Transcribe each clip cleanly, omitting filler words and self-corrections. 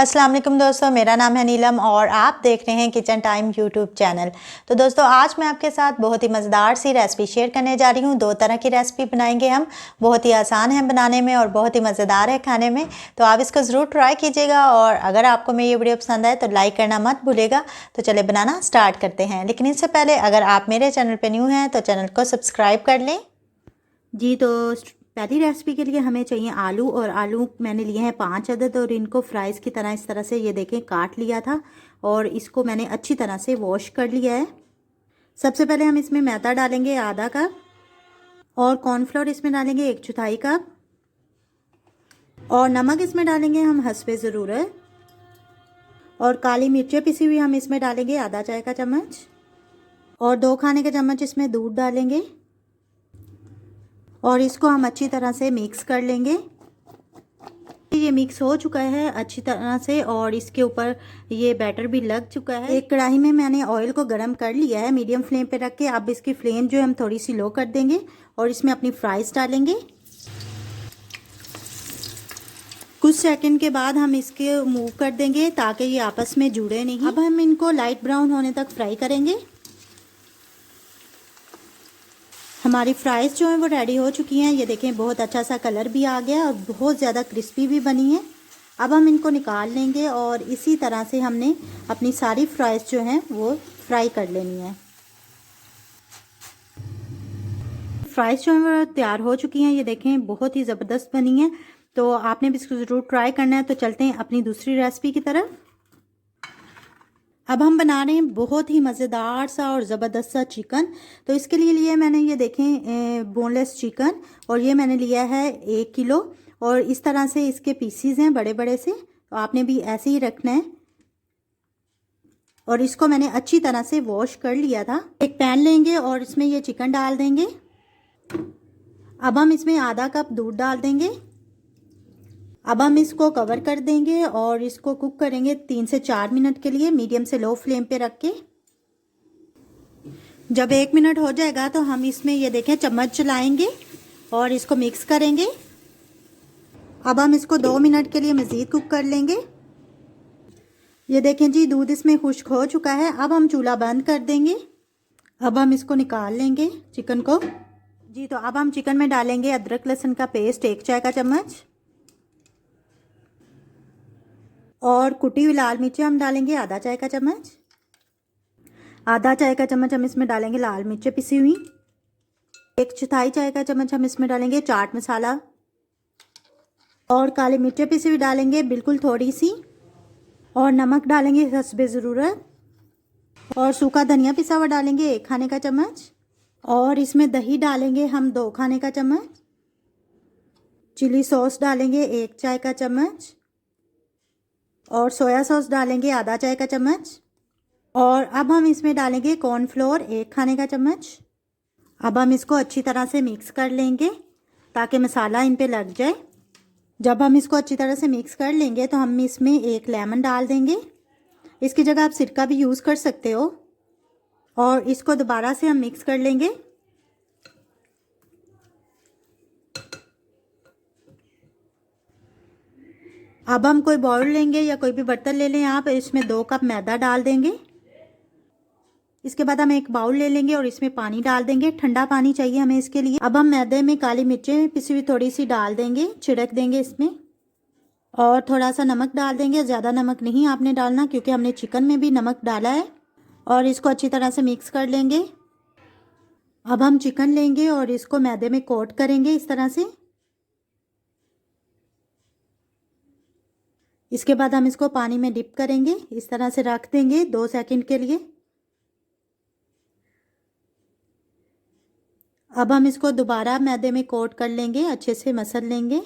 अस्सलाम वालेकुम दोस्तों, मेरा नाम है नीलम और आप देख रहे हैं किचन टाइम यूट्यूब चैनल। तो दोस्तों आज मैं आपके साथ बहुत ही मज़ेदार सी रेसिपी शेयर करने जा रही हूँ। दो तरह की रेसिपी बनाएंगे हम। बहुत ही आसान है बनाने में और बहुत ही मज़ेदार है खाने में। तो आप इसको ज़रूर ट्राई कीजिएगा और अगर आपको मेरी ये वीडियो पसंद आए तो लाइक करना मत भूलिएगा। तो चले बनाना स्टार्ट करते हैं, लेकिन इससे पहले अगर आप मेरे चैनल पर न्यू हैं तो चैनल को सब्सक्राइब कर लें। जी, तो पहली रेसिपी के लिए हमें चाहिए आलू। और आलू मैंने लिए हैं 5 अदद और इनको फ्राइज़ की तरह इस तरह से ये देखें काट लिया था और इसको मैंने अच्छी तरह से वॉश कर लिया है। सबसे पहले हम इसमें मैदा डालेंगे आधा कप और कॉर्नफ्लोर इसमें डालेंगे 1/4 कप और नमक इसमें डालेंगे हम हस्बे ज़रूरत और काली मिर्चें पिसी हुई हम इसमें डालेंगे आधा चाय का चम्मच और 2 खाने के चम्मच इसमें दूध डालेंगे और इसको हम अच्छी तरह से मिक्स कर लेंगे। ये मिक्स हो चुका है अच्छी तरह से और इसके ऊपर ये बैटर भी लग चुका है। एक कढ़ाई में मैंने ऑयल को गर्म कर लिया है मीडियम फ्लेम पे रख के। अब इसकी फ्लेम जो है हम थोड़ी सी लो कर देंगे और इसमें अपनी फ्राइज डालेंगे। कुछ सेकंड के बाद हम इसके मूव कर देंगे ताकि ये आपस में जुड़े नहीं। अब हम इनको लाइट ब्राउन होने तक फ्राई करेंगे। हमारी फ्राइज़ जो हैं वो रेडी हो चुकी हैं। ये देखें बहुत अच्छा सा कलर भी आ गया और बहुत ज़्यादा क्रिस्पी भी बनी है। अब हम इनको निकाल लेंगे और इसी तरह से हमने अपनी सारी फ्राइज़ जो हैं वो फ्राई कर लेनी है। फ्राइज़ जो हैं वो तैयार हो चुकी हैं। ये देखें बहुत ही ज़बरदस्त बनी है। तो आपने भी इसको ज़रूर ट्राई करना है। तो चलते हैं अपनी दूसरी रेसिपी की तरफ। अब हम बना रहे हैं बहुत ही मज़ेदार सा और ज़बरदस्त सा चिकन। तो इसके लिए मैंने ये देखें बोनलेस चिकन और ये मैंने लिया है 1 किलो और इस तरह से इसके पीसीज हैं बड़े बड़े से। तो आपने भी ऐसे ही रखना है और इसको मैंने अच्छी तरह से वॉश कर लिया था। एक पैन लेंगे और इसमें ये चिकन डाल देंगे। अब हम इसमें आधा कप दूध डाल देंगे। अब हम इसको कवर कर देंगे और इसको कुक करेंगे 3 से 4 मिनट के लिए मीडियम से लो फ्लेम पे रख के। जब 1 मिनट हो जाएगा तो हम इसमें ये देखें चम्मच चलाएंगे और इसको मिक्स करेंगे। अब हम इसको 2 मिनट के लिए मज़ीद कुक कर लेंगे। ये देखें जी दूध इसमें खुश्क हो चुका है। अब हम चूल्हा बंद कर देंगे। अब हम इसको निकाल लेंगे चिकन को। जी तो अब हम चिकन में डालेंगे अदरक लहसुन का पेस्ट 1 चाय का चम्मच और कुटी हुई लाल मिर्चें हम डालेंगे आधा चाय का चम्मच। आधा चाय का चम्मच हम इसमें डालेंगे लाल मिर्चें पिसी हुई। 1/4 चाय का चम्मच हम इसमें डालेंगे चाट मसाला और काली मिर्चें पिसी हुई डालेंगे बिल्कुल थोड़ी सी और नमक डालेंगे हस्बे ज़रूरत और सूखा धनिया पिसा हुआ डालेंगे 1 खाने का चम्मच और इसमें दही डालेंगे हम 2 खाने का चम्मच। चिली सॉस डालेंगे 1 चाय का चम्मच और सोया सॉस डालेंगे आधा चाय का चम्मच और अब हम इसमें डालेंगे कॉर्नफ्लोर 1 खाने का चम्मच। अब हम इसको अच्छी तरह से मिक्स कर लेंगे ताकि मसाला इन पे लग जाए। जब हम इसको अच्छी तरह से मिक्स कर लेंगे तो हम इसमें 1 लेमन डाल देंगे। इसकी जगह आप सिरका भी यूज़ कर सकते हो और इसको दोबारा से हम मिक्स कर लेंगे। अब हम कोई बाउल लेंगे या कोई भी बर्तन ले लें आप, इसमें 2 कप मैदा डाल देंगे। इसके बाद हम एक बाउल ले लेंगे और इसमें पानी डाल देंगे। ठंडा पानी चाहिए हमें इसके लिए। अब हम मैदे में काली मिर्चें पिसी हुई थोड़ी सी डाल देंगे, छिड़क देंगे इसमें और थोड़ा सा नमक डाल देंगे। ज़्यादा नमक नहीं आपने डालना क्योंकि हमने चिकन में भी नमक डाला है और इसको अच्छी तरह से मिक्स कर लेंगे। अब हम चिकन लेंगे और इसको मैदे में कोट करेंगे इस तरह से। इसके बाद हम इसको पानी में डिप करेंगे, इस तरह से रख देंगे 2 सेकंड के लिए। अब हम इसको दोबारा मैदे में कोट कर लेंगे, अच्छे से मसल लेंगे।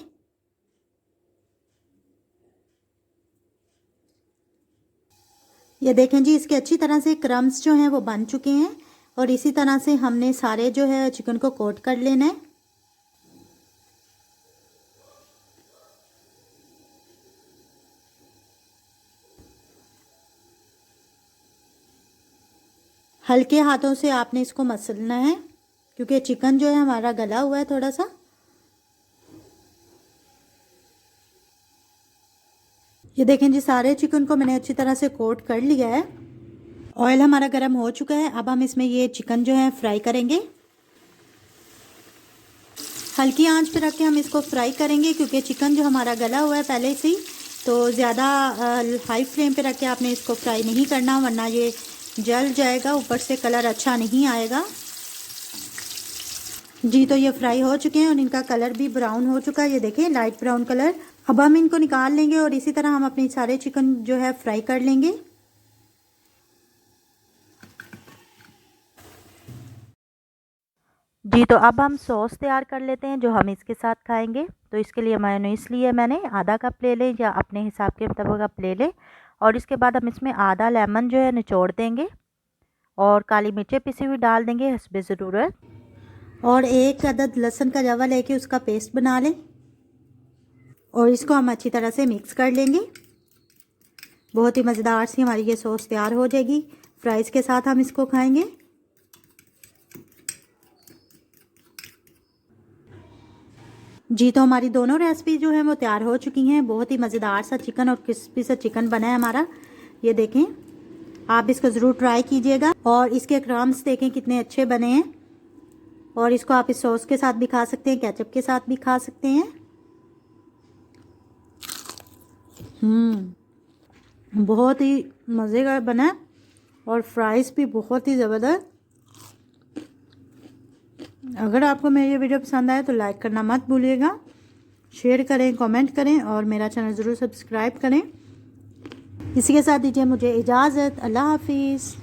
ये देखें जी इसके अच्छी तरह से क्रम्स जो हैं वो बन चुके हैं और इसी तरह से हमने सारे जो है चिकन को कोट कर लेना है। हल्के हाथों से आपने इसको मसलना है क्योंकि चिकन जो है हमारा गला हुआ है थोड़ा सा। ये ये देखें जी, सारे चिकन को मैंने अच्छी तरह से कोट कर लिया है। ऑयल हमारा गर्म हो चुका है। अब हम इसमें ये चिकन जो है फ्राई करेंगे। हल्की आंच पे रख के हम इसको फ्राई करेंगे, क्योंकि चिकन जो हमारा गला हुआ है पहले से ही, तो ज़्यादा हाई फ्लेम पे रख के आपने इसको फ्राई नहीं करना, वरना ये जल जाएगा, ऊपर से कलर अच्छा नहीं आएगा जी। तो ये फ्राई हो चुके हैं और इनका कलर भी ब्राउन हो चुका है, ये देखें लाइट ब्राउन कलर। अब हम इनको निकाल लेंगे और इसी तरह हम अपने सारे चिकन जो है फ्राई कर लेंगे। जी, तो अब हम सॉस तैयार कर लेते हैं जो हम इसके साथ खाएंगे। तो इसके लिए मेयोनीज ली है मैंने, आधा कप ले लें या अपने हिसाब के मुताबिक आप ले लें। और इसके बाद हम इसमें आधा लेमन जो है निचोड़ देंगे और काली मिर्चें पिसी हुई डाल देंगे हस्बे ज़रूरत। और 1 अदद लहसुन का जवा लेके उसका पेस्ट बना लें और इसको हम अच्छी तरह से मिक्स कर लेंगे। बहुत ही मज़ेदार सी हमारी ये सॉस तैयार हो जाएगी। फ्राइज़ के साथ हम इसको खाएंगे। जी, तो हमारी दोनों रेसिपी जो है वो तैयार हो चुकी हैं। बहुत ही मज़ेदार सा चिकन और क्रिस्पी सा चिकन बना है हमारा। ये देखें, आप इसको ज़रूर ट्राई कीजिएगा। और इसके क्रम्स देखें कितने अच्छे बने हैं। और इसको आप इस सॉस के साथ भी खा सकते हैं, केचप के साथ भी खा सकते हैं। बहुत ही मज़े का बना है और फ्राइज़ भी बहुत ही ज़बरदस्त। अगर आपको मेरी ये वीडियो पसंद आए तो लाइक करना मत भूलिएगा, शेयर करें, कमेंट करें और मेरा चैनल ज़रूर सब्सक्राइब करें। इसी के साथ दीजिए मुझे इजाज़त। अल्लाह हाफिज़।